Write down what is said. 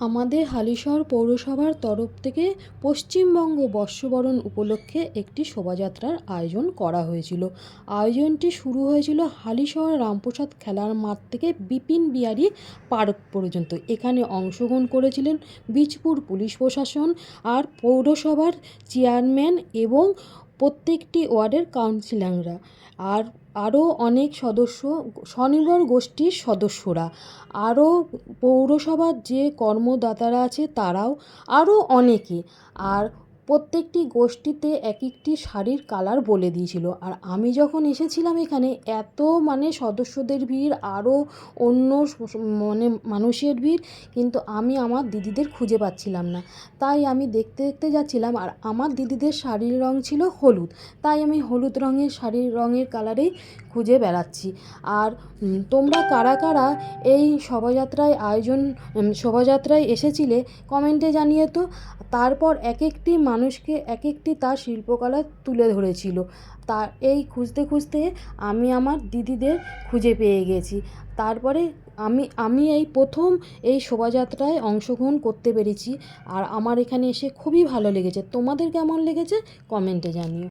আমাদের হালিশহর পৌরসভার তরফ থেকে পশ্চিমবঙ্গ বর্ষবরণ উপলক্ষে একটি শোভাযাত্রার আয়োজন করা হয়েছিল। আয়োজনটি শুরু হয়েছিল হালিশহর রামপ্রসাদ খেলার মাঠ থেকে বিপিন বিহারী পার্ক পর্যন্ত। এখানে অংশগ্রহণ করেছিলেন বীজপুর পুলিশ প্রশাসন আর পৌরসভার চেয়ারম্যান এবং প্রত্যেকটি ওয়ার্ডের কাউন্সিলররা আরও অনেক সদস্য, স্বনির্ভর গোষ্ঠীর সদস্যরা, আরও পৌরসভার যে কর্মদাতারা আছে তারাও, আরও অনেকে। আর প্রত্যেকটি গোষ্ঠীতে এক একটি শাড়ির কালার বলে দিয়েছিল। আর আমি যখন এসেছিলাম এখানে এত সদস্যদের ভিড়, আরও অন্য মানুষের ভিড়, কিন্তু আমি আমার দিদিদের খুঁজে পাচ্ছিলাম না। তাই আমি দেখতে দেখতে যাচ্ছিলাম, আর আমার দিদিদের শাড়ির রং ছিল হলুদ, তাই আমি হলুদ রঙের শাড়ির রঙের কালারেই খুঁজে বেড়াচ্ছি। আর তোমরা কারা কারা এই শোভাযাত্রায় এসেছিলে কমেন্টে জানিয়ে তো। তারপর এক একটি মানুষকে এক একটি তার শিল্পকলা তুলে ধরেছিল। এই খুঁজতে খুঁজতে আমি আমার দিদিদের খুঁজে পেয়ে গেছি। তারপরে আমি এই প্রথম এই শোভাযাত্রায় অংশগ্রহণ করতে পেরেছি। আর আমার এখানে এসে খুবই ভালো লেগেছে। তোমাদের কেমন লেগেছে কমেন্টে জানিও।